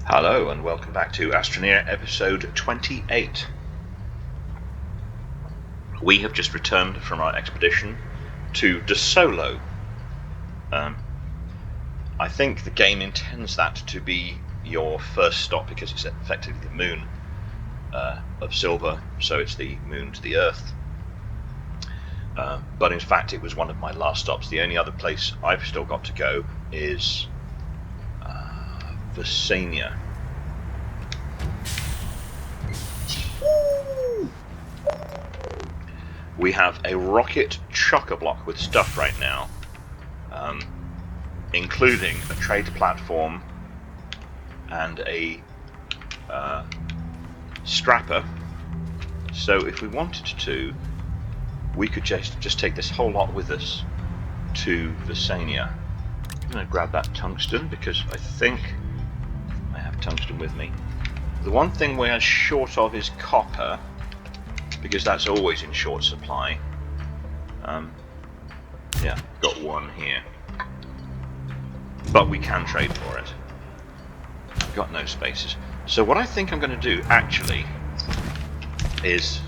Hello and welcome back to Astroneer episode 28. We have just returned from our expedition to De Solo. I think the game intends that to be your first stop because it's effectively the moon of Silver, so it's the moon to the Earth. But in fact it was one of my last stops. The only other place I've still got to go is Vesania. We have a rocket chock-a-block with stuff right now, including a trade platform and a scrapper. So if we wanted to, we could just take this whole lot with us to Vesania. I'm going to grab that tungsten because I think I have tungsten with me. The one thing we are short of is copper, because that's always in short supply. Yeah, got one here. But we can trade for it. Got no spaces. So what I think I'm going to do, actually, is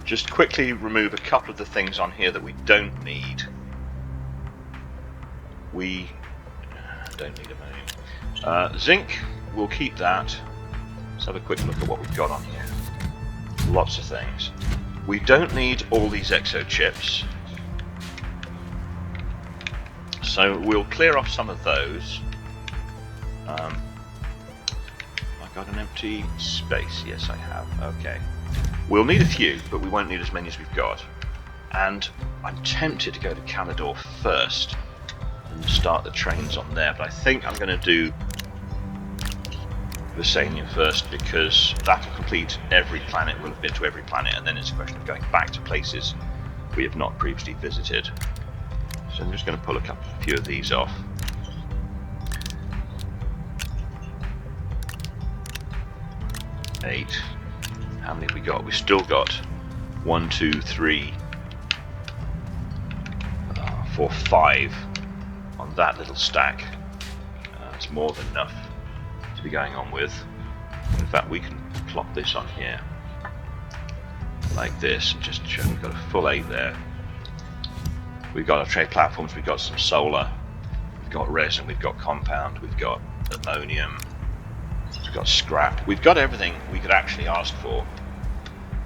just quickly remove a couple of the things on here that we don't need. We don't need ammonium. Zinc, we'll keep that. Let's have a quick look at what we've got on here. Lots of things. We don't need all these exo chips, so we'll clear off some of those. I've got an empty space. Yes, I have. Okay. We'll need a few, but we won't need as many as we've got. And I'm tempted to go to Calidor first and start the trains on there, but I think I'm going to do Vesania first, because that'll complete every planet. We'll have been to every planet, and then it's a question of going back to places we have not previously visited. So I'm just going to pull a few of these off. Eight. How many have we got? We've still got 1, 2, 3, 4, 5 on that little stack. It's more than enough to be going on with. In fact, we can plop this on here like this and just show we've got a full 8 there. We've got our trade platforms, we've got some solar, we've got resin, we've got compound, we've got ammonium, we've got scrap, we've got everything we could actually ask for.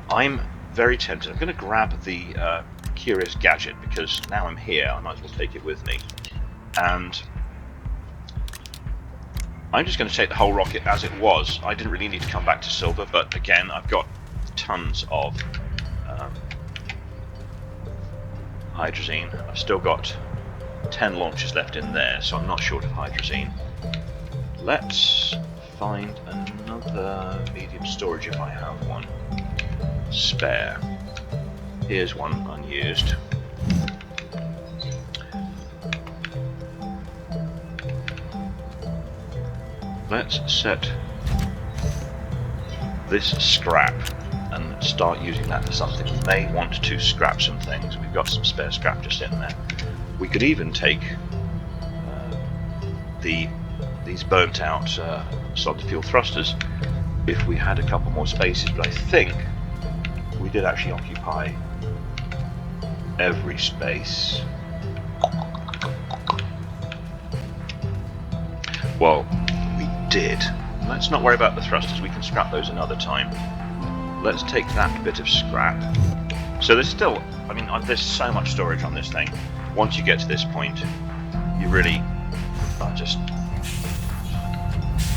I'm very tempted. I'm going to grab the curious gadget because now I'm here, I might as well take it with me. And I'm just going to take the whole rocket as it was. I didn't really need to come back to Silver, but again, I've got tons of hydrazine. I've still got 10 launches left in there, so I'm not short of hydrazine. Let's find another medium storage if I have one spare. Here's one unused. Let's set this scrap and start using that for something. We may want to scrap some things. We've got some spare scrap just in there. We could even take these burnt out solid fuel thrusters if we had a couple more spaces, but I think we did actually occupy every space. Well, did. Let's not worry about the thrusters, we can scrap those another time. Let's take that bit of scrap. So there's still, I mean, there's so much storage on this thing. Once you get to this point, you really are just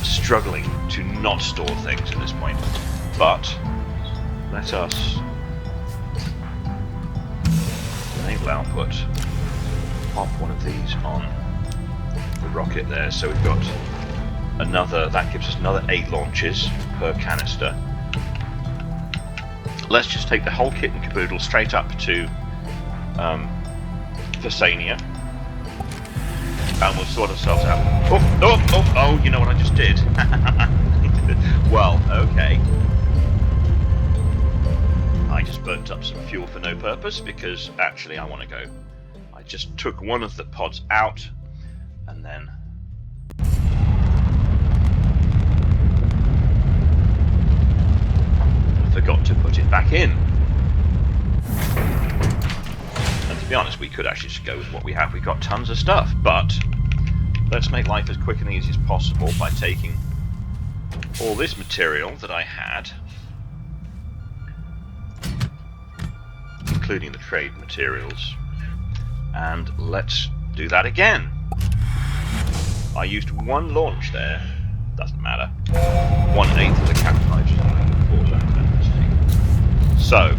struggling to not store things at this point. But let us enable output, pop one of these on the rocket there, so we've got another, that gives us another 8 launches per canister. Let's just take the whole kit and caboodle straight up to Vesania, and we'll sort ourselves out. Oh, you know what I just did? Well, okay. I just burnt up some fuel for no purpose, because actually I want to go. I just took one of the pods out, and then back in. And to be honest, we could actually just go with what we have. We've got tons of stuff, but let's make life as quick and easy as possible by taking all this material that I had, including the trade materials, and let's do that again. I used one launch there, doesn't matter. 1/8 of the campfire. So,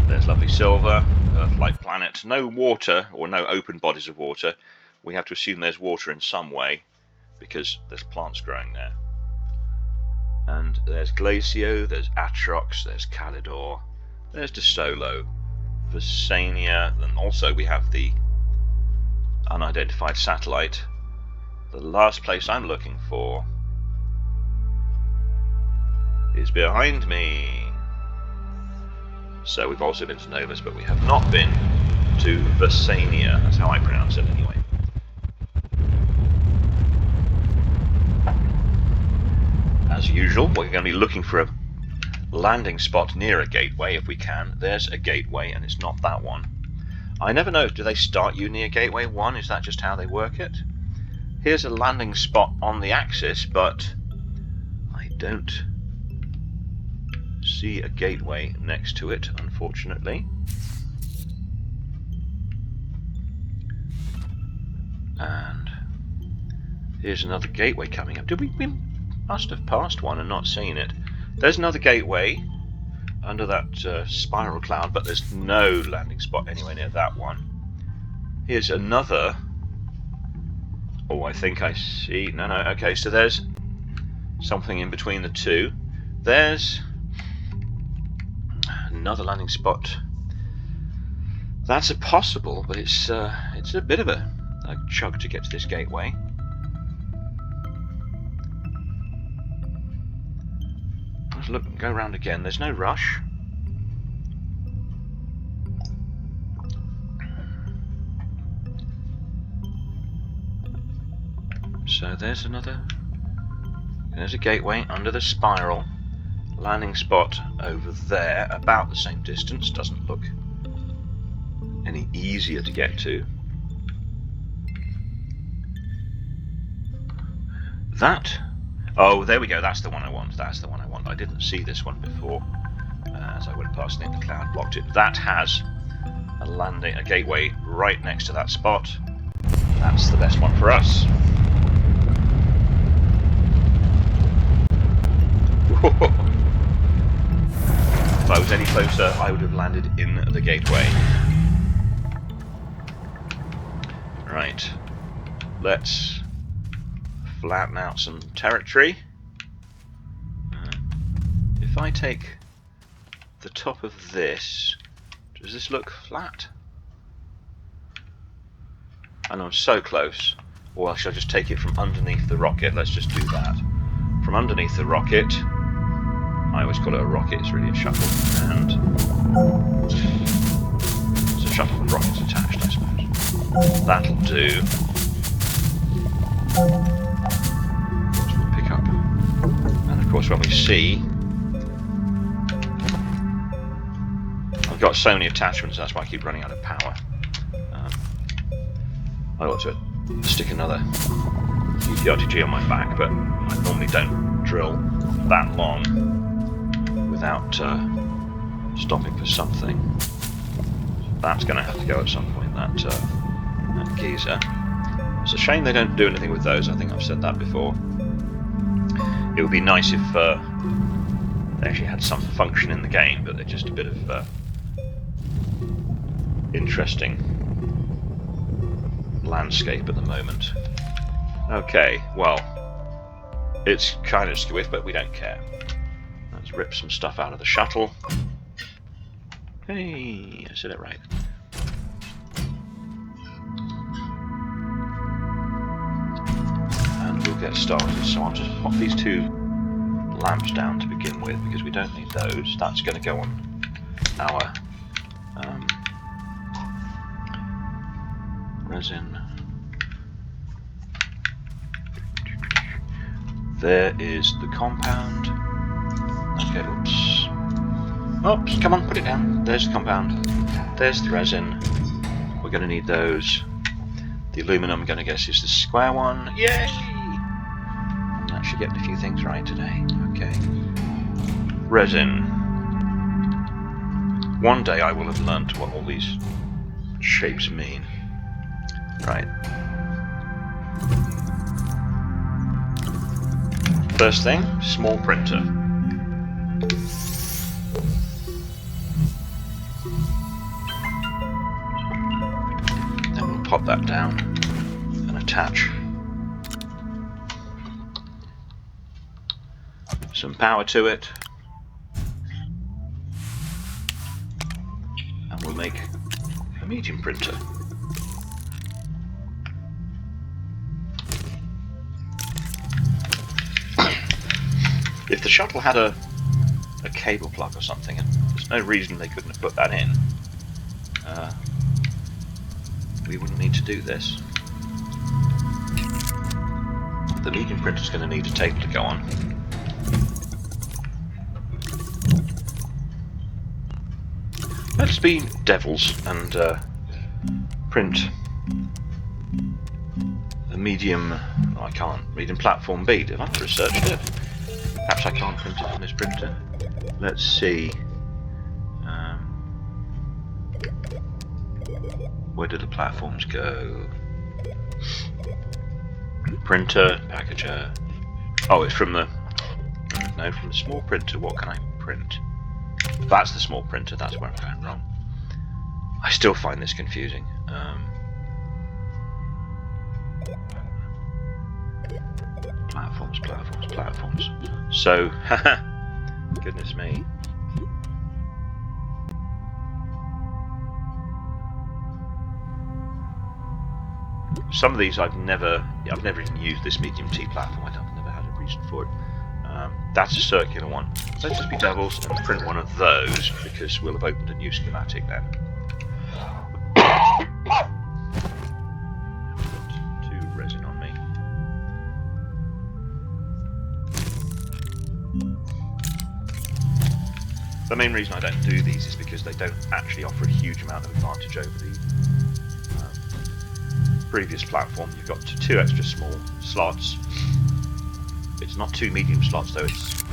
there's lovely silver, Earth-like planet, no water, or no open bodies of water. We have to assume there's water in some way, because there's plants growing there. And there's Glacio, there's Atrox, there's Calidor, there's De Solo, Vesania, and also we have the unidentified satellite. The last place I'm looking for is behind me. So we've also been to Novus, but we have not been to Vesania. That's how I pronounce it anyway. As usual, we're going to be looking for a landing spot near a gateway if we can. There's a gateway, and it's not that one. I never know, do they start you near gateway 1? Is that just how they work it? Here's a landing spot on the axis, but I don't see a gateway next to it, unfortunately. And here's another gateway coming up. We must have passed one and not seen it. There's another gateway under that spiral cloud, but there's no landing spot anywhere near that one. Here's another. Oh, I think I see. No, okay, so there's something in between the two. There's another landing spot. That's a possible, but it's a bit of a chug to get to this gateway. Let's look and go around again. There's no rush. So there's a gateway under the spiral. Landing spot over there, about the same distance. Doesn't look any easier to get to. That. Oh, there we go. That's the one I want. That's the one I want. I didn't see this one before. As I went past it, the cloud blocked it. That has a gateway right next to that spot. That's the best one for us. If I was any closer, I would have landed in the gateway. Right. Let's flatten out some territory. If I take the top of this, does this look flat? I know I'm so close. Or shall I just take it from underneath the rocket? Let's just do that. From underneath the rocket, I always call it a rocket, it's really a shuttle, and it's a shuttle with rockets attached, I suppose. That'll do. We'll pick up. And of course when we see, I've got so many attachments, that's why I keep running out of power. I ought to stick another UPRTG on my back, but I normally don't drill that long without stopping for something. That's going to have to go at some point, that geezer. It's a shame they don't do anything with those, I think I've said that before. It would be nice if they actually had some function in the game, but they're just a bit of interesting landscape at the moment. Okay, well, it's kind of squiff, but we don't care. Let's rip some stuff out of the shuttle. Hey, I said it right. And we'll get started. So I'll just pop these two lamps down to begin with, because we don't need those. That's going to go on our resin. There is the compound. Okay, oops. Oops, come on, put it down. There's the compound. There's the resin. We're going to need those. The aluminum, I'm going to guess, is the square one. Yay! I'm actually getting a few things right today. Okay. Resin. One day I will have learned what all these shapes mean. Right. First thing, small printer. Then we'll pop that down and attach some power to it. And we'll make a medium printer. If the shuttle had a cable plug or something, and there's no reason they couldn't have put that in, we wouldn't need to do this. The medium printer's going to need a table to go on. Let's be devils and print a medium. Oh, I can't. Medium platform B. Have I researched it? Perhaps I can't print it on this printer. Let's see. Where do the platforms go? Printer, packager. Oh, it's from the... No, from the small printer. What can I print? That's the small printer. That's where I'm going wrong. I still find this confusing. Platforms, platforms, platforms. So, haha, goodness me. Some of these I've never even used this medium T platform. I've never had a reason for it. That's a circular one. Let's just be devils and print one of those because we'll have opened a new schematic then. I've got 2 resin on me. The main reason I don't do these is because they don't actually offer a huge amount of advantage over the previous platform. You've got 2 extra small slots. It's not 2 medium slots though, it's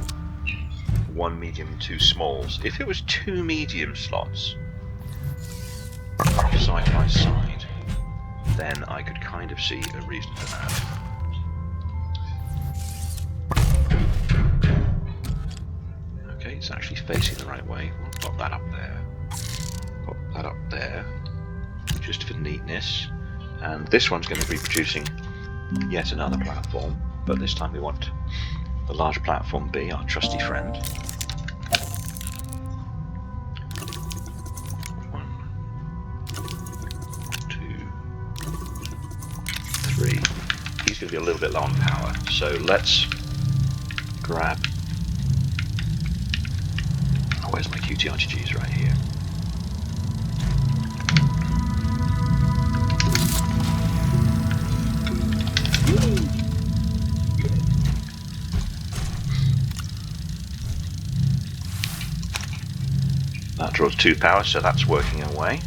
1 medium and 2 smalls. If it was 2 medium slots side by side, then I could kind of see a reason for that. Okay, it's actually facing the right way. We'll pop that up there. Pop that up there, just for neatness. And this one's going to be producing yet another platform, but this time we want the large platform B, our trusty friend. 1, 2, 3. He's going to be a little bit low on power, so let's grab... Oh, where's my QTRTGs? Right here. That draws 2 power, so that's working away.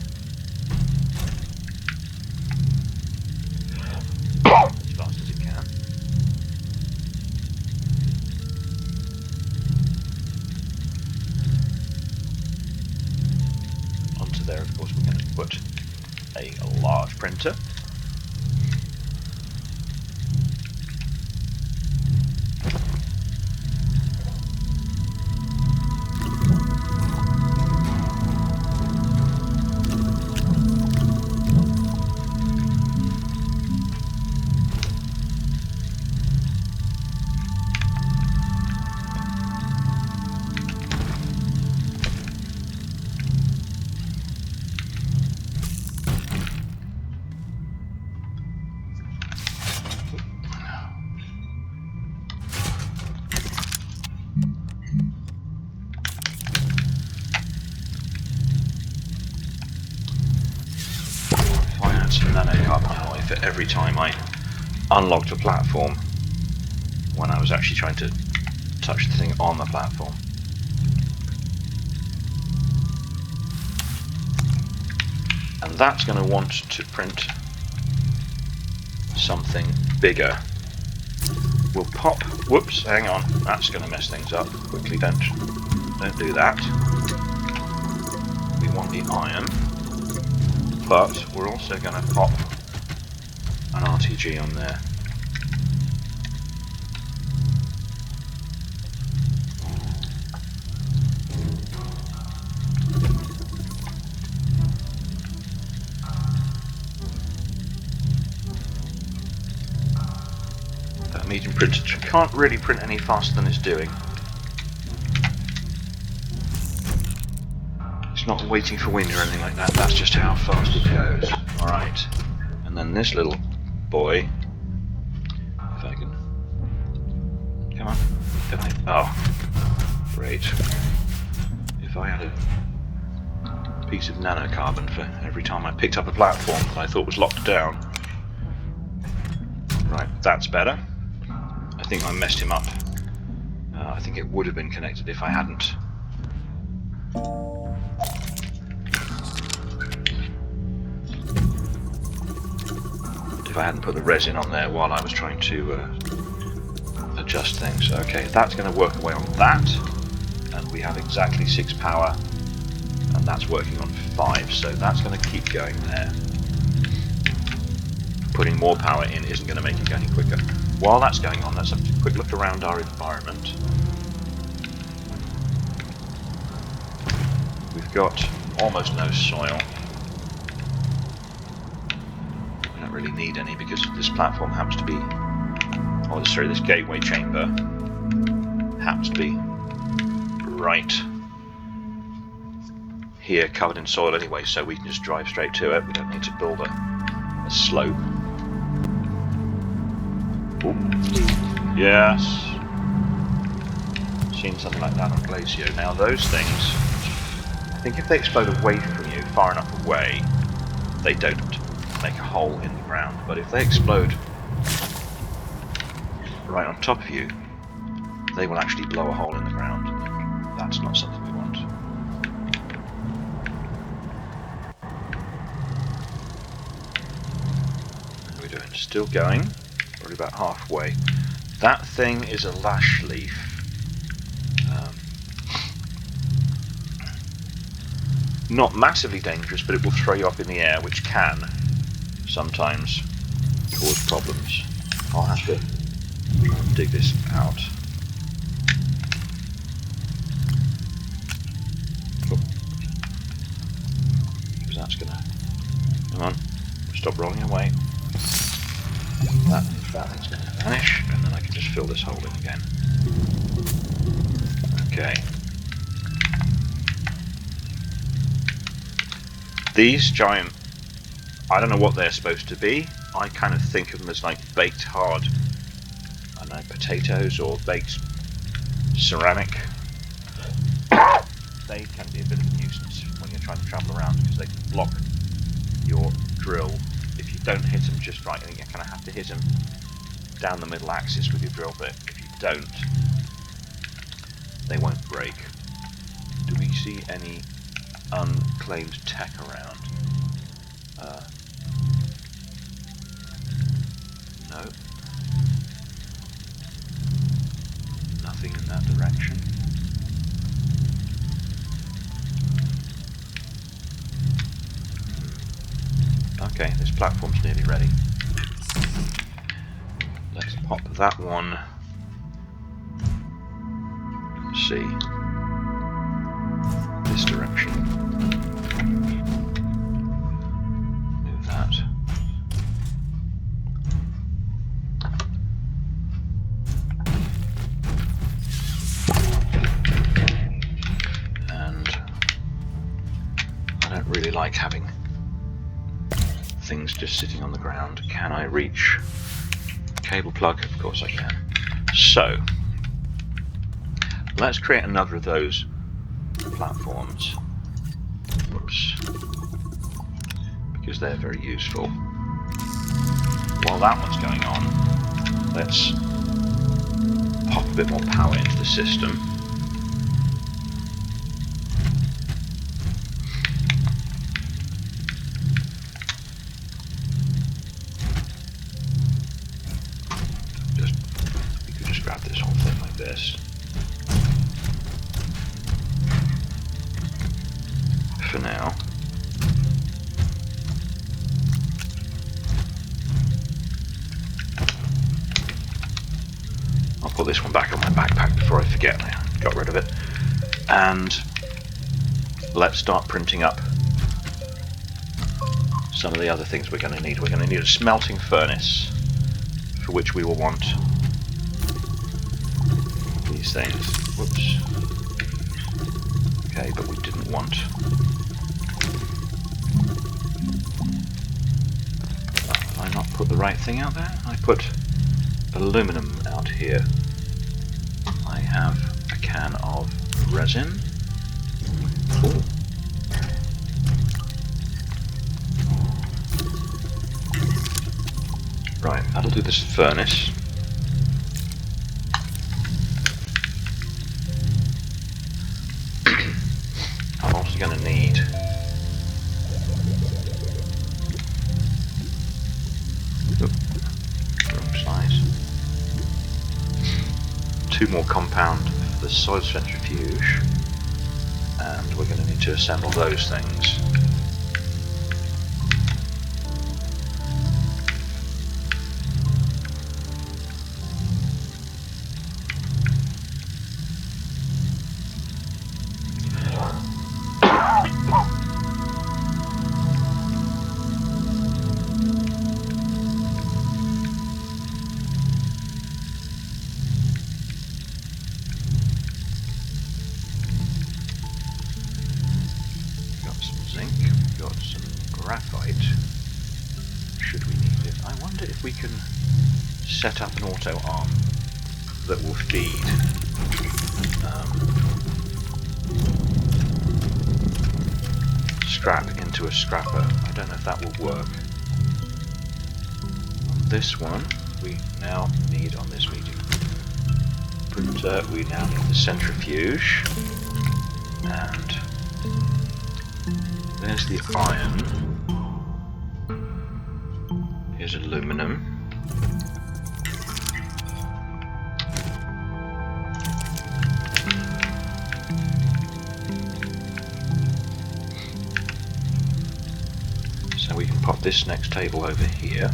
As fast as it can. Onto there, of course, we're going to put a large printer. For every time I unlocked a platform when I was actually trying to touch the thing on the platform. And that's going to want to print something bigger. We'll pop, whoops, hang on, that's going to mess things up. Quickly, don't do that. We want the iron, but we're also going to pop an RTG on there. That medium printer can't really print any faster than it's doing. It's not waiting for wind or anything like that, that's just how fast it goes. Alright, and then this little boy, if I can, come on, can I, oh, great. If I had a piece of nanocarbon for every time I picked up a platform that I thought was locked down. Right, that's better. I think I messed him up. I think it would have been connected if I hadn't. If I hadn't put the resin on there while I was trying to adjust things. Okay, that's going to work away on that, and we have exactly 6 power, and that's working on 5, so that's going to keep going there. Putting more power in isn't going to make it go any quicker. While that's going on, let's have a quick look around our environment. We've got almost no soil. We don't really need any because this platform happens to be, oh sorry, this gateway chamber happens to be right here, covered in soil anyway, so we can just drive straight to it. We don't need to build a slope. Ooh. Yes. Seen something like that on Glacio. Now those things, I think if they explode away from you, far enough away, they don't make a hole in the ground. But if they explode right on top of you, they will actually blow a hole in the ground. That's not something we want. What are we doing? Still going. Probably about halfway. That thing is a lash leaf. Not massively dangerous, but it will throw you up in the air, which can sometimes cause problems. I'll have to dig this out. Because that's gonna, come on, stop rolling away. That thing's going to vanish, and then I can just fill this hole in again. Okay. These giant, I don't know what they're supposed to be. I kind of think of them as like baked hard, I don't know, potatoes or baked ceramic. They can be a bit of a nuisance when you're trying to travel around because they can block your drill. If you don't hit them just right, I think you kind of have to hit them down the middle axis with your drill bit. If you don't, they won't break. Do we see any unclaimed tech around? No. Nothing in that direction. Okay, this platform's nearly ready. Let's pop that one. See. This direction. Do that. And I don't really like having things just sitting on the ground. Can I reach cable plug? Of course I can. So let's create another of those platforms. Whoops. Because they're very useful. While that one's going on, let's pop a bit more power into the system. grab this whole thing like this. For now. I'll put this one back on my backpack before I forget. I got rid of it. And let's start printing up some of the other things we're going to need. We're going to need a smelting furnace, for which we will want these things. Whoops. Okay, but we didn't want... Did I not put the right thing out there? I put aluminum out here. I have a can of resin. Cool. Right, that'll do this furnace. I'm also going to need wrong size. 2 more compound for the soil centrifuge, and we're going to need to assemble those things. We can set up an auto arm that will feed scrap into a scrapper. I don't know if that will work. On this one, we now need, on this medium printer, we now need the centrifuge, and there's the iron. Here's aluminum. So we can pop this next table over here.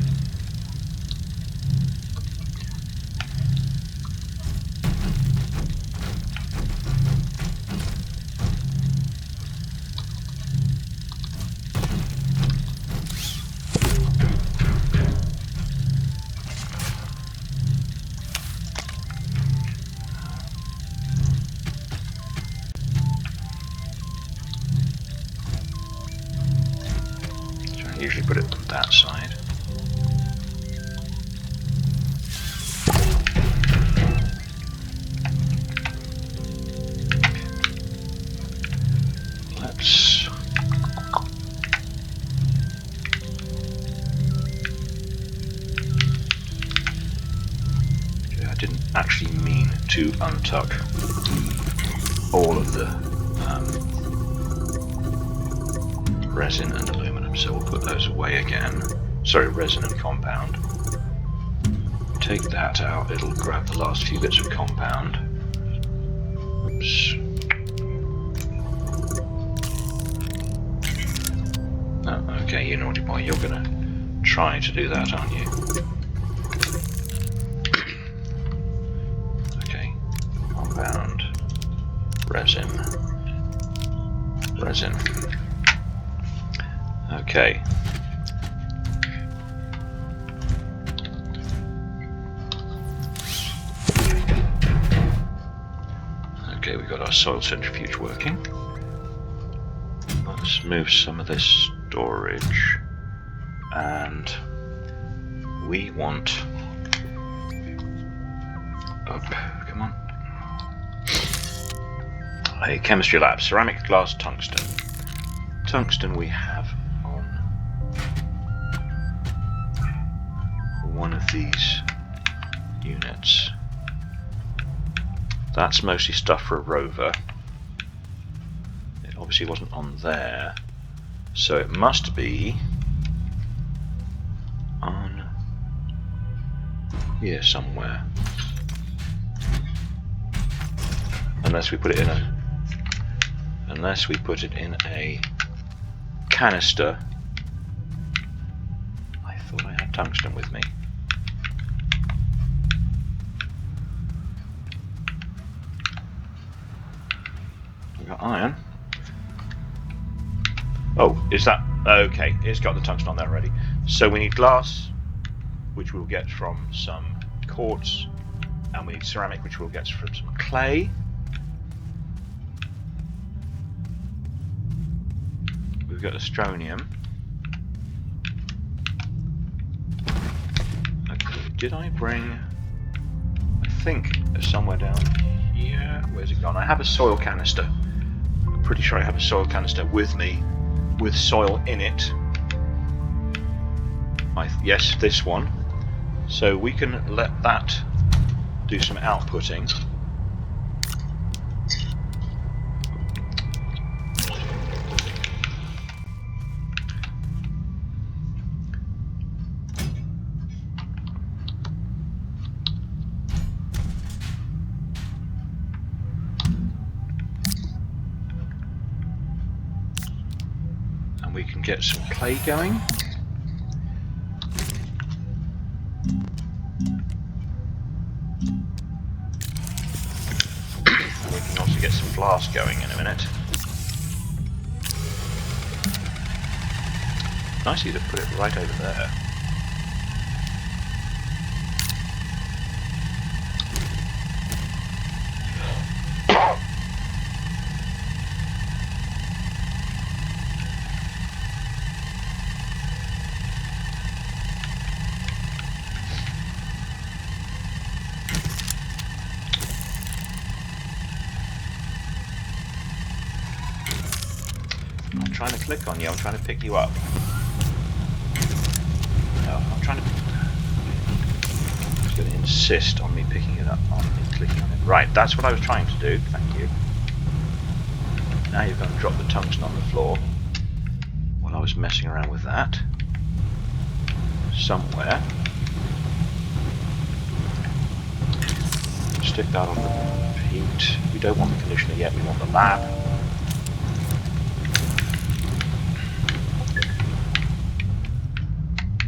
Usually put it on that side. Let's okay, I didn't actually mean to untuck all of the resin and aluminum, so we'll put those away again. Sorry, resin and compound. Take that out, it'll grab the last few bits of compound. Oops. Oh, okay, you naughty boy, you're gonna try to do that, aren't you? Okay, compound, resin, resin. Okay. Okay, we've got our soil centrifuge working. Let's move some of this storage, and we want up. Come on. A chemistry lab, ceramic, glass, tungsten. Tungsten we have on one of these units. That's mostly stuff for a rover. It obviously wasn't on there, so it must be on here somewhere. unless we put it in a canister. I thought I had tungsten with me. We've got iron. Oh, is that okay? It's got the tungsten on there already. So we need glass, which we'll get from some quartz, and we need ceramic, which we'll get from some clay. We've got astronium. Okay, did I bring? I think somewhere down here. Where's it gone? I have a soil canister. I'm pretty sure I have a soil canister with me, with soil in it. Yes, this one. So we can let that do some outputting. And we can get some clay going. Get some glass going in a minute. Nice of you to put it right over there. I'm trying to click on you, I'm trying to pick you up. No, I'm trying to... It's going to insist on me picking it up, on me clicking on it. Right, that's what I was trying to do, thank you. Now you're going to drop the tungsten on the floor. While I was messing around with that. Somewhere. Stick that on the heat. We don't want the conditioner yet, we want the lab.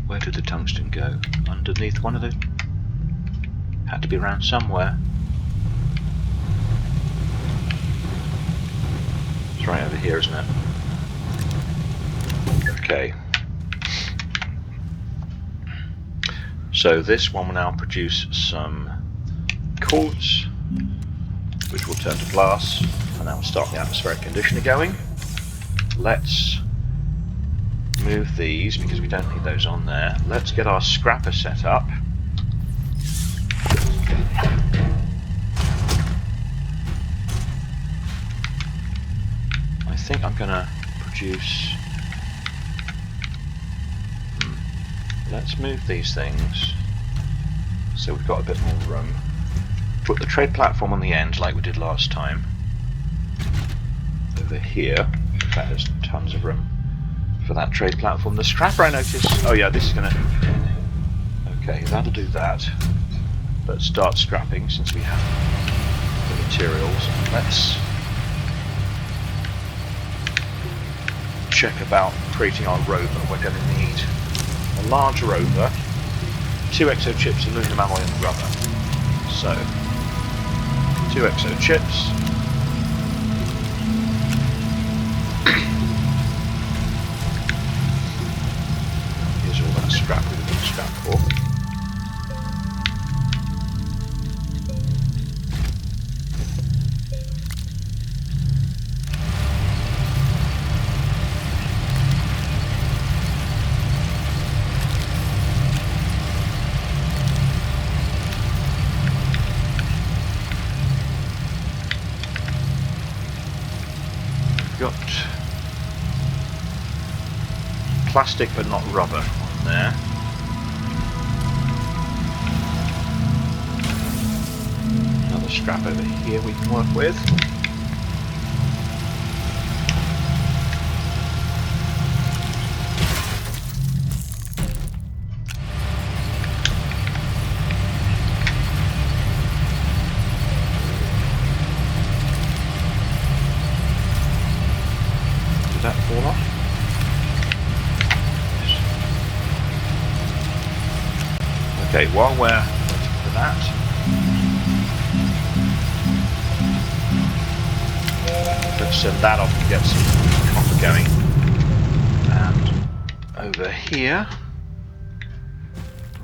Where did the tungsten go? Underneath one of the... Had to be around somewhere. It's right over here, isn't it? Okay. So this one will now produce some quartz, which will turn to glass, and that will start the atmospheric conditioner going. Let's move these because we don't need those on there. Let's get our scrapper set up. I think I'm gonna produce... Let's move these things so we've got a bit more room. Put the trade platform on the end like we did last time. Over here. In fact, there's tons of room for that trade platform. The scrapper I noticed... Oh yeah, this is gonna... Okay, that'll do that. Let's start scrapping since we have the materials. Let's check about creating our rover. We're going to need a large rover, 2 exo chips, aluminum alloy and rubber. So, 2 exo chips. Here's all that scrap we've got scrap for. Got plastic but not rubber on there. Another scrap over here we can work with. while we're waiting for that, let's send that off to get some copper going. And over here,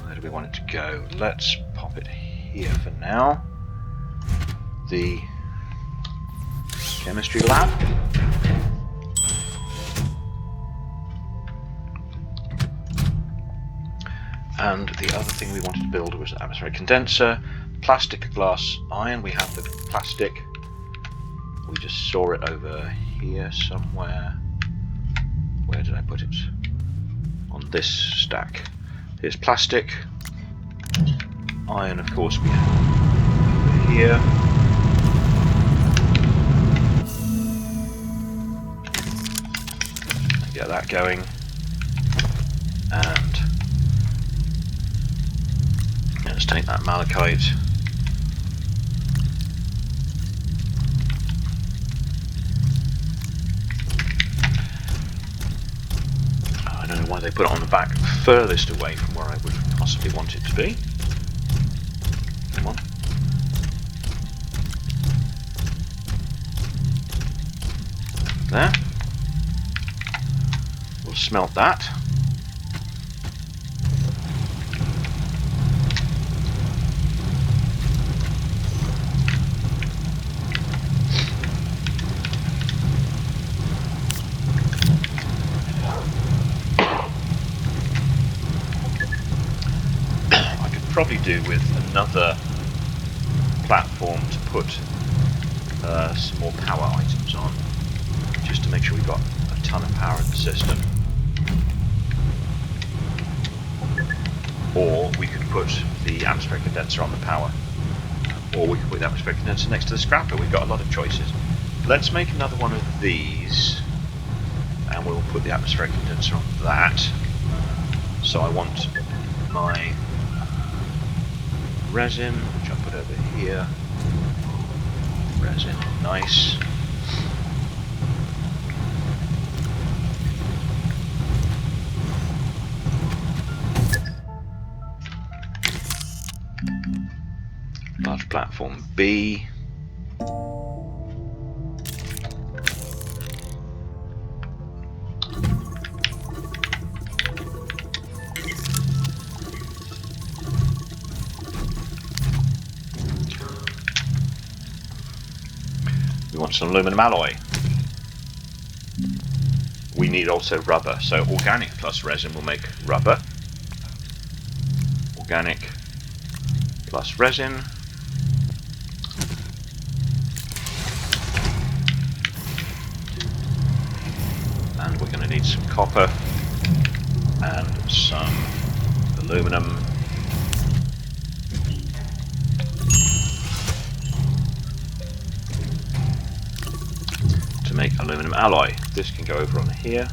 where do we want it to go? Let's pop it here for now. The chemistry lab. And the other thing we wanted to build was an atmospheric condenser, plastic, glass, iron. We have the plastic. We just saw it over here somewhere. Where did I put it? On this stack. Here's plastic. Iron, of course, we have over here. Get that going. And let's take that malachite. I don't know why they put it on the back furthest away from where I would possibly want it to be. Come on. There. We'll smelt that. Probably do with another platform to put some more power items on, just to make sure we've got a ton of power in the system. Or we could put the atmospheric condenser on the power, or we could put the atmospheric condenser next to the scrapper. We've got a lot of choices. Let's make another one of these, and we'll put the atmospheric condenser on that. So I want my resin, which I'll put over here. Resin, nice. Large platform B. We want some aluminum alloy. We need also rubber, so organic plus resin will make rubber. Organic plus resin. And we're going to need some copper and some aluminum. To make aluminum alloy. This can go over on here.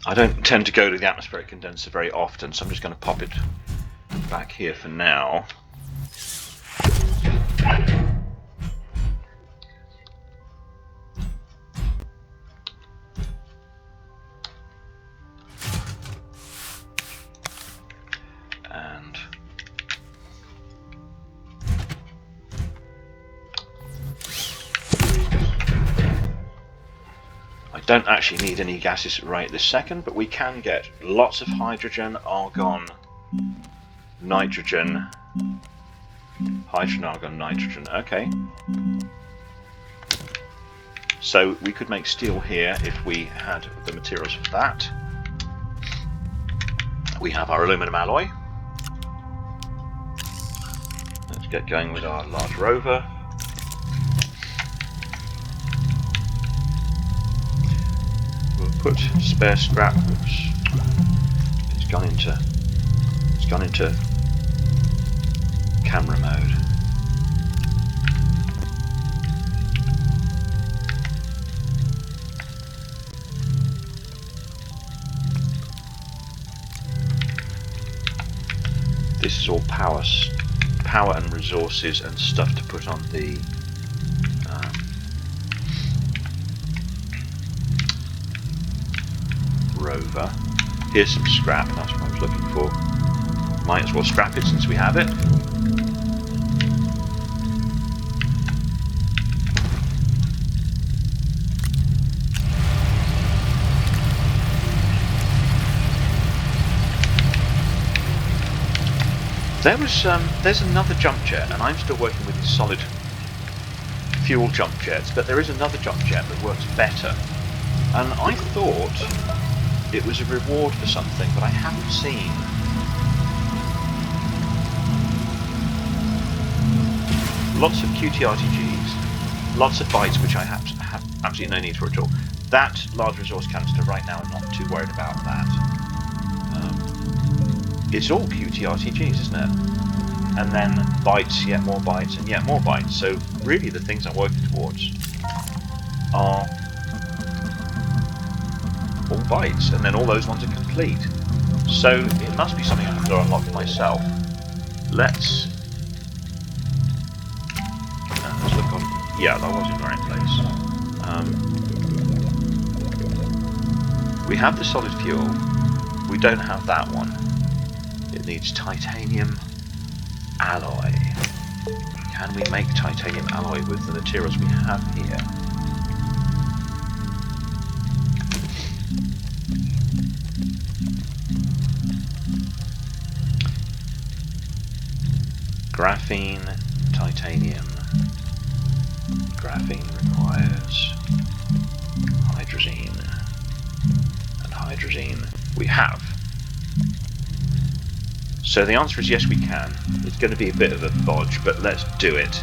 I don't tend to go to the atmospheric condenser very often, so I'm just going to pop it back here for now. And I don't actually need any gases right this second, but we can get lots of hydrogen, argon, nitrogen. Hydrogen, argon, nitrogen. Okay. So we could make steel here if we had the materials for that. We have our aluminum alloy. Let's get going with our large rover. We'll put spare scrap. Oops. It's gone into camera mode. this is all power and resources and stuff to put on the rover. Here's some scrap, that's what I was looking for. Might as well scrap it since we have it. There's another jump jet, and I'm still working with these solid fuel jump jets, but there is another jump jet that works better. And I thought it was a reward for something, but I haven't seen. Lots of QTRTGs, lots of bytes, which I have absolutely no need for at all. That large resource canister right now, I'm not too worried about that. It's all QTRTGs, isn't it? And then bytes, yet more bytes, and yet more bytes. So really the things I'm working towards are all bytes, and then all those ones are complete. So it must be something I have to unlock myself. Let's look on. Yeah, that was in the right place. We have the solid fuel. We don't have that one. It needs titanium alloy. Can we make titanium alloy with the materials we have here? Graphene, titanium. Graphene requires hydrazine. And hydrazine we have. So the answer is yes, we can. It's going to be a bit of a bodge, but let's do it.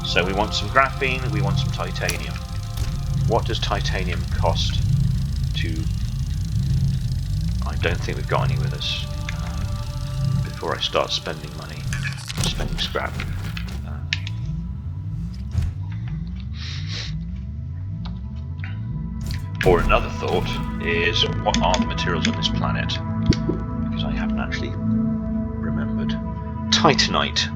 So we want some graphene, we want some titanium. What does titanium cost to... I don't think we've got any with us. Before I start spending money, spending scrap. Or another thought is, what are the materials on this planet? Because I haven't actually remembered. Titanite.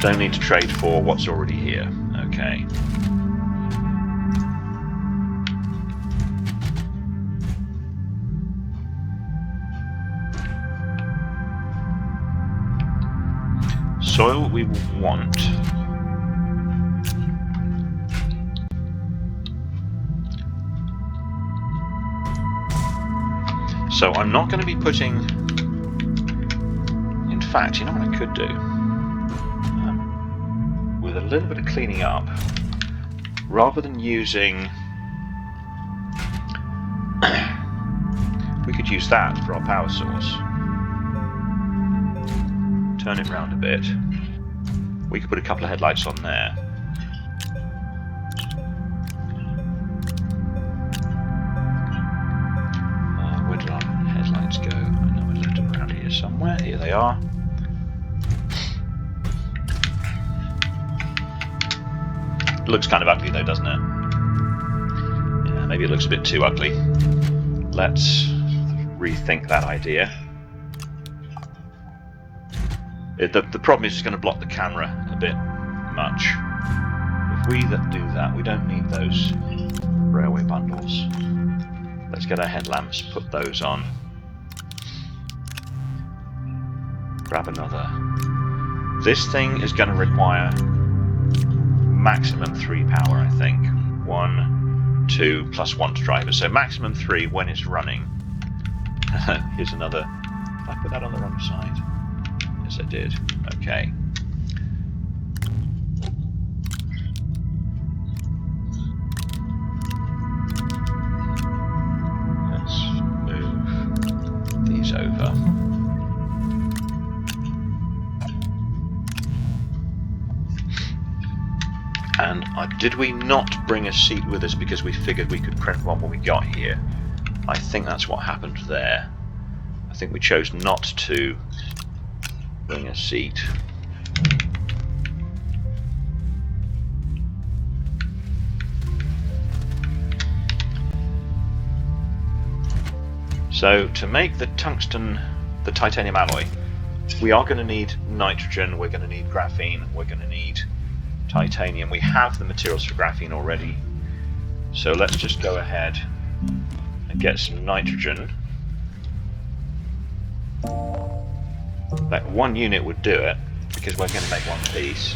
Don't need to trade for what's already here. Okay. Soil we will want. So I'm not going to be putting... In fact, you know what I could do? With a little bit of cleaning up, rather than using... we could use that for our power source. Turn it round a bit. We could put a couple of headlights on there. Where did our headlights go? I know I left them around here somewhere. Here they are. Looks kind of ugly though, doesn't it? Yeah, maybe it looks a bit too ugly. Let's rethink that idea. The problem is it's going to block the camera a bit much. If we do that, we don't need those railway bundles. Let's get our headlamps, put those on. Grab another. This thing is going to require maximum 3 power, I think. 1, 2, plus 1 to drive it. So maximum 3 when it's running. Here's another. Did I put that on the wrong side? Yes, I did. Okay. Let's move these over. And did we not bring a seat with us because we figured we could print one when we got here? I think that's what happened there. I think we chose not to bring a seat. So to make the titanium alloy, we are going to need nitrogen, we're going to need graphene, we're going to need titanium. We have the materials for graphene already, so let's just go ahead and get some nitrogen. Like 1 unit would do it, because we're going to make 1 piece.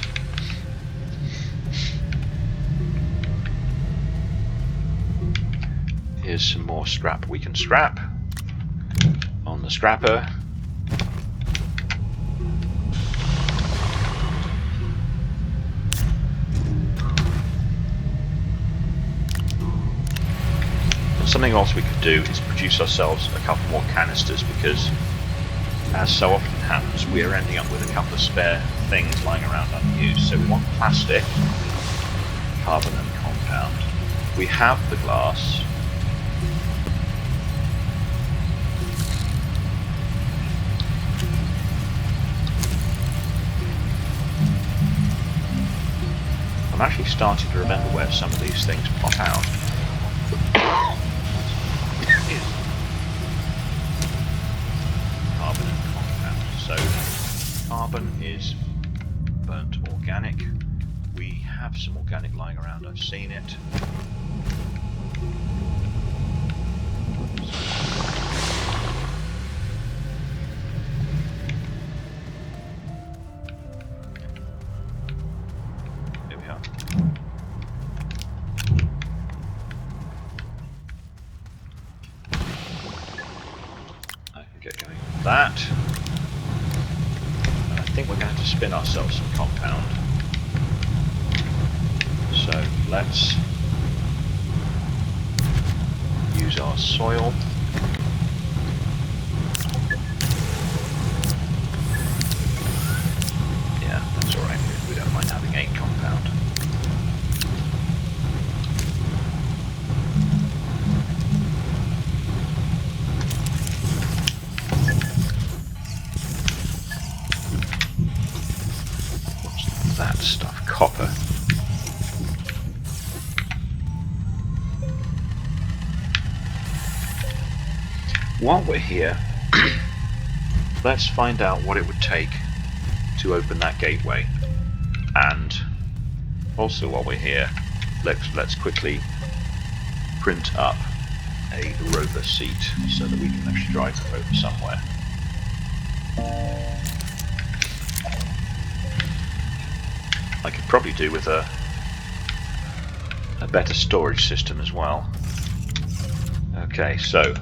Here's some more scrap we can scrap on the scrapper. Something else we could do is produce ourselves a couple more canisters, because as so often happens, we're ending up with a couple of spare things lying around unused. So we want plastic, carbon and compound. We have the glass. I'm actually starting to remember where some of these things pop out. Carbon and compound. So carbon is burnt organic. We have some organic lying around, I've seen it. Here we are. I can get going with that. And I think we're going to spin ourselves some compound. So let's use our soil. Yeah, that's alright. We don't mind having 8 compound. What's that stuff? Copper. While we're here, let's find out what it would take to open that gateway. And also while we're here, let's quickly print up a rover seat so that we can actually drive the rover somewhere. I could probably do with a better storage system as well. Okay, so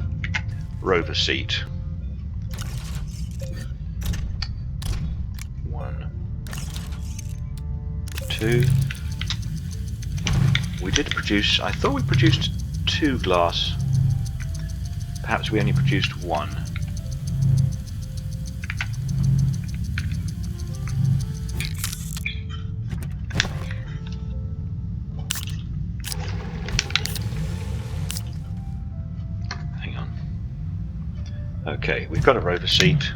rover seat. 1, 2. We did produce, I thought we produced 2 glass. Perhaps we only produced 1. Okay, we've got a rover seat.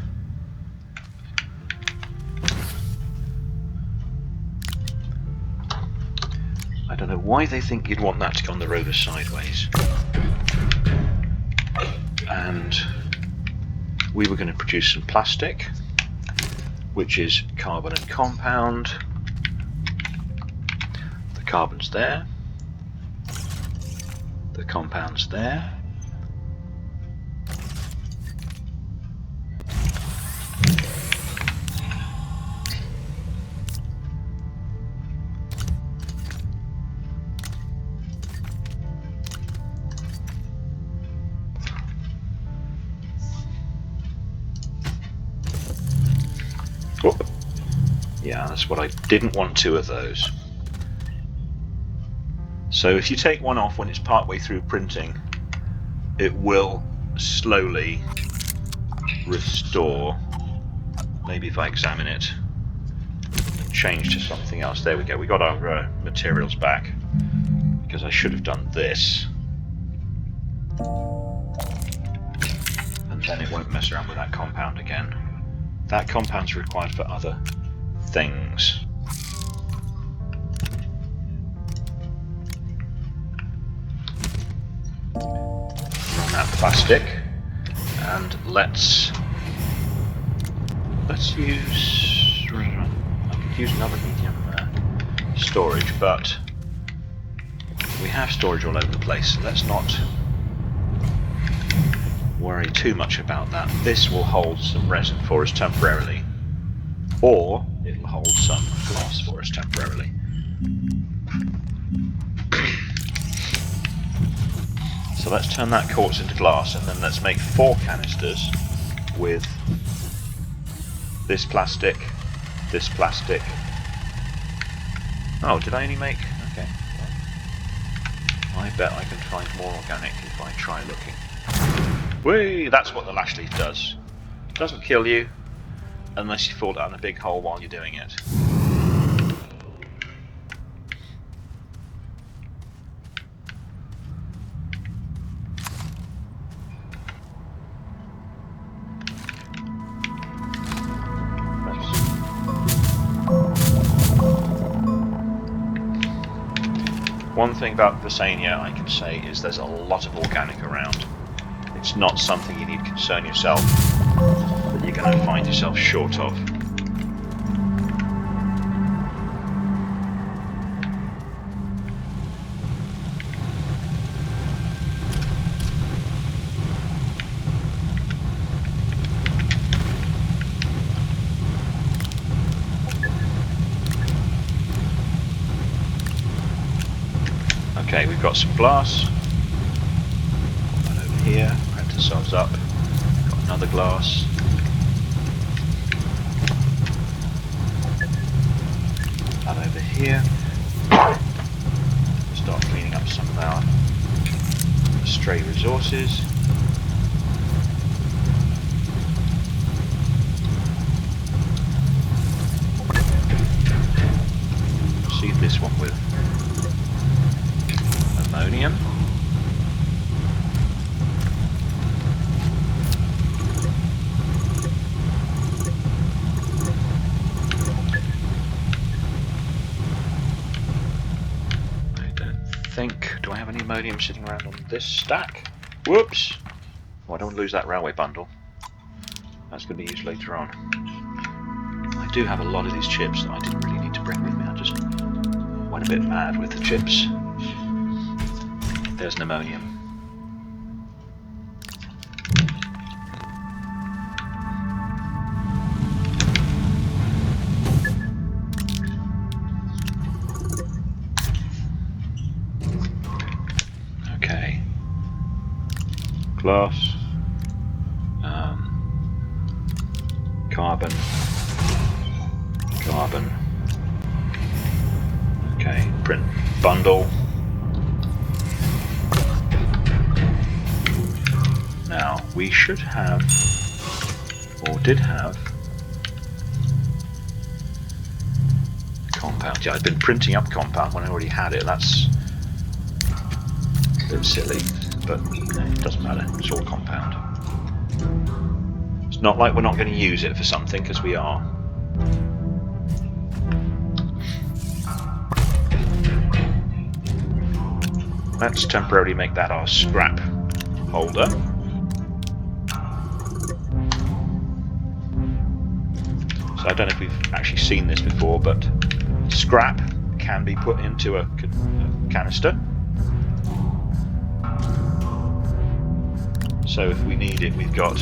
I don't know why they think you'd want that to go on the rover sideways. And we were going to produce some plastic, which is carbon and compound. The carbon's there. The compound's there. Yeah, that's what I didn't want 2 of those. So if you take one off when it's partway through printing, it will slowly restore. Maybe if I examine it and change to something else. There we go, we got our materials back, because I should have done this. And then it won't mess around with that compound again. That compound's required for other things. Run that plastic. And let's use... I could use another medium storage, but we have storage all over the place, so let's not worry too much about that. This will hold some resin for us temporarily, or it'll hold some glass for us temporarily. So let's turn that quartz into glass, and then let's make 4 canisters with this plastic, this plastic. Oh, did I only make... okay. Well, I bet I can find more organic if I try looking. Whee! That's what the lash leaf does. Doesn't kill you unless you fall down a big hole while you're doing it. One thing about Vesania I can say is there's a lot of organic around. It's not something you need to concern yourself that you're going to find yourself short of. Okay, we've got some glass. Put that over here, print ourselves up. Got another glass. That over here. Start cleaning up some of our stray resources. Seed this one with ammonium. I don't think... do I have any ammonium sitting around on this stack? Whoops! Oh, I don't want to lose that railway bundle. That's going to be used later on. I do have a lot of these chips that I didn't really need to bring with me. I just went a bit mad with the chips. There's an ammonium. Okay. Glass. Carbon. Carbon. Okay, print bundle. Now, we should have, or did have, compound. Yeah, I'd been printing up compound when I already had it. That's a bit silly, but it doesn't matter. It's all compound. It's not like we're not going to use it for something, because we are. Let's temporarily make that our scrap holder. So I don't know if we've actually seen this before, but scrap can be put into a canister. So if we need it, we've got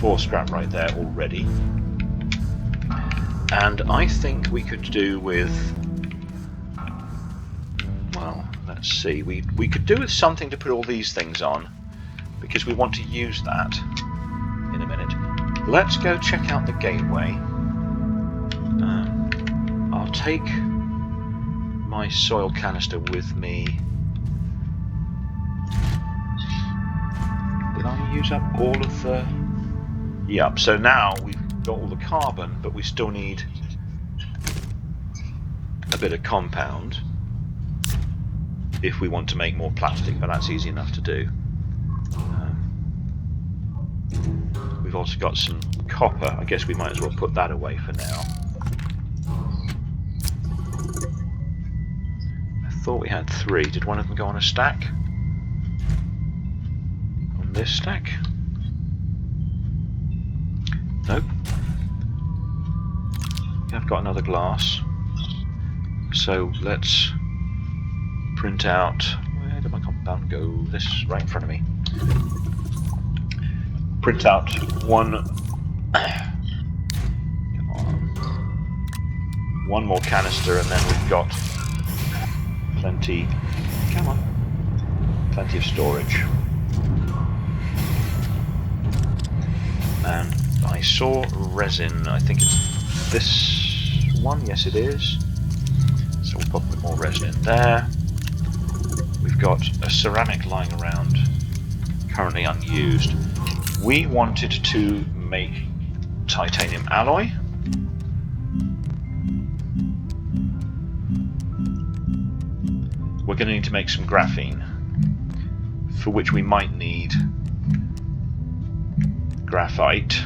4 scrap right there already. And I think we could do with, well, let's see, we could do with something to put all these things on, because we want to use that in a minute. Let's go check out the gateway. I'll take my soil canister with me. Did I use up all of the... Yep, so now we've got all the carbon, but we still need a bit of compound if we want to make more plastic, but that's easy enough to do. We've also got some copper. I guess we might as well put that away for now. I thought we had 3. Did one of them go on a stack? On this stack? Nope. I've got another glass. So let's print out. Where did my compound go? This is right in front of me. Print out one. Come on. One more canister, and then we've got plenty. Come on. Plenty of storage. And I saw resin. I think it's this one. Yes, it is. So we'll put a bit more resin in there. We've got a ceramic lying around, currently unused. We wanted to make titanium alloy. We're going to need to make some graphene, for which we might need graphite.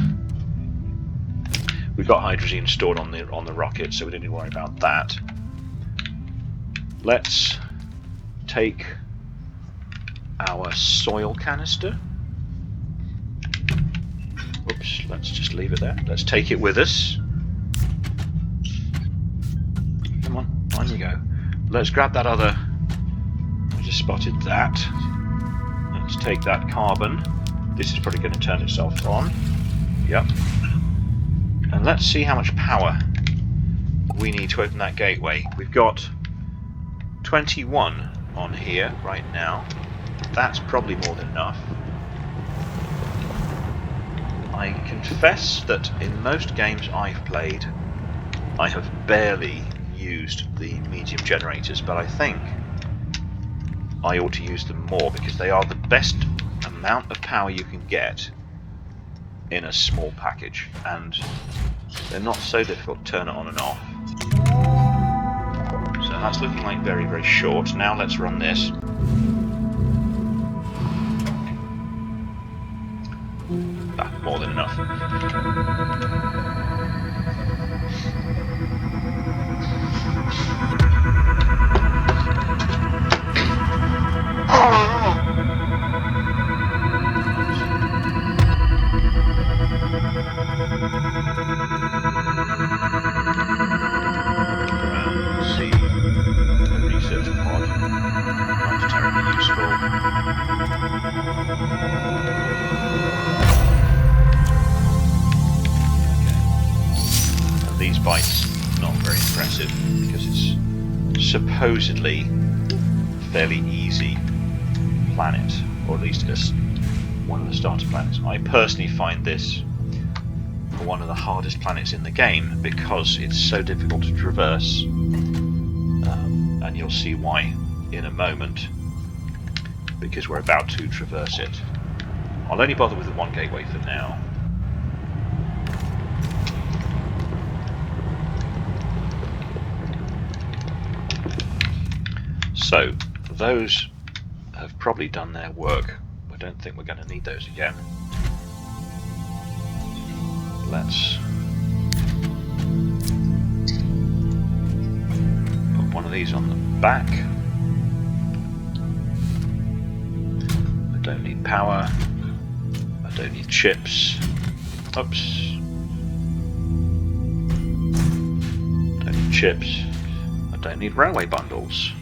We've got hydrazine stored on the rocket, so we don't need to worry about that. Let's take our soil canister. Oops, let's just leave it there. Let's take it with us. Come on you go. Let's grab that other. I just spotted that. Let's take that carbon. This is probably going to turn itself on. Yep. And let's see how much power we need to open that gateway. We've got 21 on here right now. That's probably more than enough. I confess that in most games I've played, I have barely used the medium generators, but I think I ought to use them more because they are the best amount of power you can get in a small package, and they're not so difficult to turn it on and off. So that's looking like very, very short. Now let's run this. More than enough. See the research pod. Not terribly useful. These bites not very impressive because it's supposedly a fairly easy planet, or at least it's one of the starter planets. I personally find this one of the hardest planets in the game because it's so difficult to traverse, and you'll see why in a moment, because we're about to traverse it. I'll only bother with the one gateway for now. So, those have probably done their work. I don't think we're going to need those again. Let's put one of these on the back. I don't need power. I don't need chips. Oops. Don't need chips. I don't need railway bundles.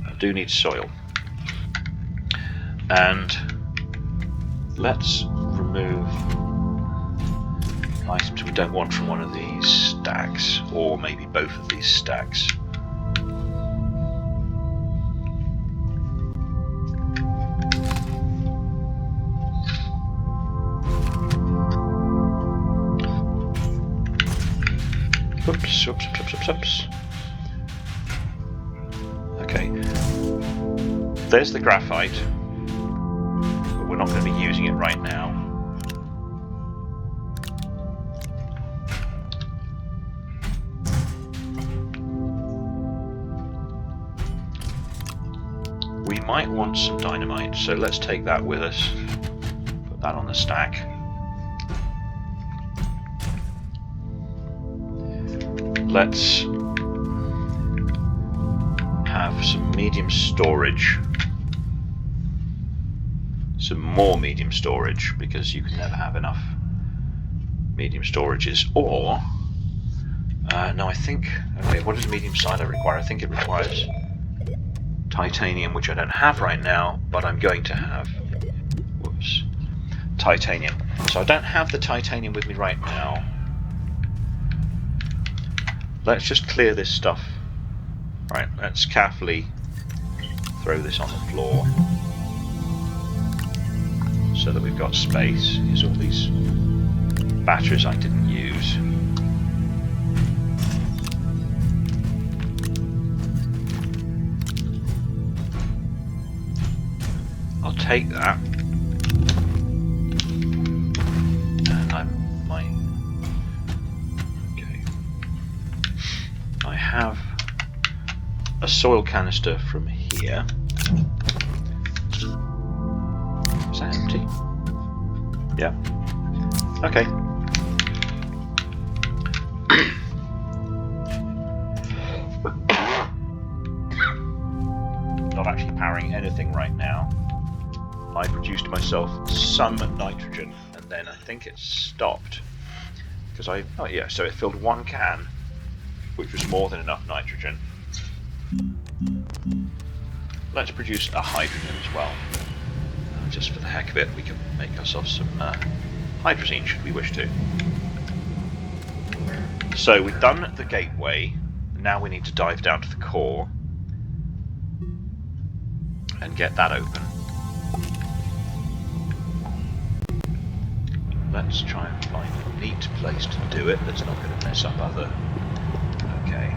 I do need soil. And let's remove items we don't want from one of these stacks, or maybe both of these stacks. Oops, oops, oops, oops, oops. Okay. There's the graphite, but we're not going to be using it right now. We might want some dynamite, so let's take that with us. Put that on the stack. Let's have some medium storage some more medium storage, because you can never have enough medium storages. Or no, I think, okay, what does a medium silo require? I think it requires titanium, which I don't have right now, but I'm going to have. Whoops. Titanium. So I don't have the titanium with me right now. Let's just clear this stuff. Right, let's carefully throw this on the floor so that we've got space. Here's all these batteries I didn't use. I'll take that. And I have a soil canister from here. Is that empty? Yeah. Okay. Not actually powering anything right now. I produced myself some nitrogen, and then I think it stopped because oh yeah, so it filled one can, which was more than enough nitrogen. Let's produce a hydrogen as well. Just for the heck of it, we can make ourselves some hydrazine should we wish to. So we've done the gateway, now we need to dive down to the core and get that open. Let's try and find a neat place to do it that's not going to mess up other... Okay.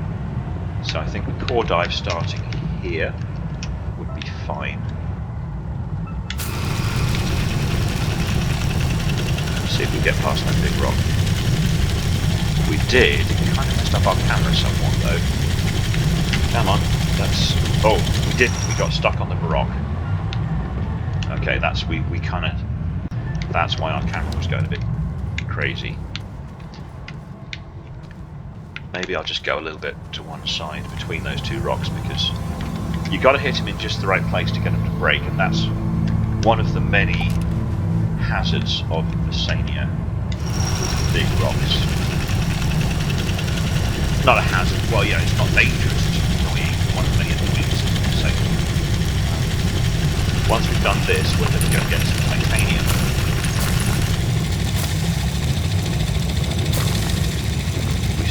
So I think the core dive starting here would be fine. Let's see if we get past that big rock. We did. It kind of messed up our camera somewhat though. Come on. That's... Oh, we did. We got stuck on the rock. Okay, that's... We kind of... That's why our camera was going a bit crazy. Maybe I'll just go a little bit to one side between those two rocks, because you got to hit him in just the right place to get him to break, and that's one of the many hazards of Vesania. Big rocks. Not a hazard. Well, yeah, it's not dangerous. It's just annoying. One of the many annoyances of Vesania. Once we've done this, we're going to go get some titanium.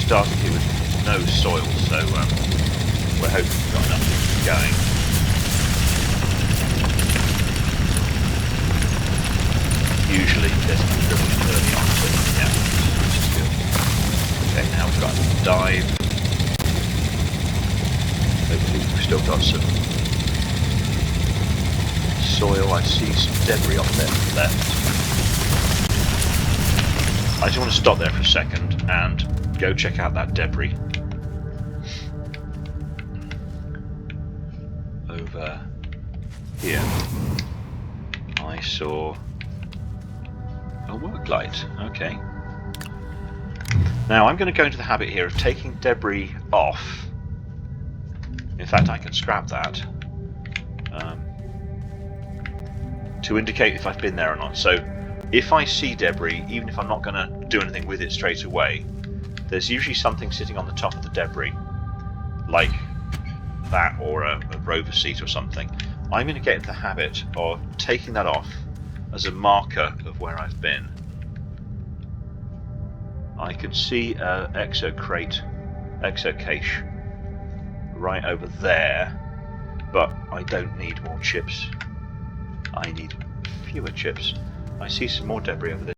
Started here with no soil, so we're hoping we've got enough to keep going. Usually there's a dribble early on, so yeah, which is good. Okay, now we've got a dive. Hopefully we've still got some soil. I see some debris off there to the left. I just want to stop there for a second and go check out that debris. Over here I saw a work light. Okay. Now I'm going to go into the habit here of taking debris off. In fact, I can scrap that to indicate if I've been there or not. So if I see debris, even if I'm not going to do anything with it straight away, there's usually something sitting on the top of the debris, like that, or a rover seat or something. I'm going to get into the habit of taking that off as a marker of where I've been. I can see an exo cache right over there, but I don't need more chips. I need fewer chips. I see some more debris over there.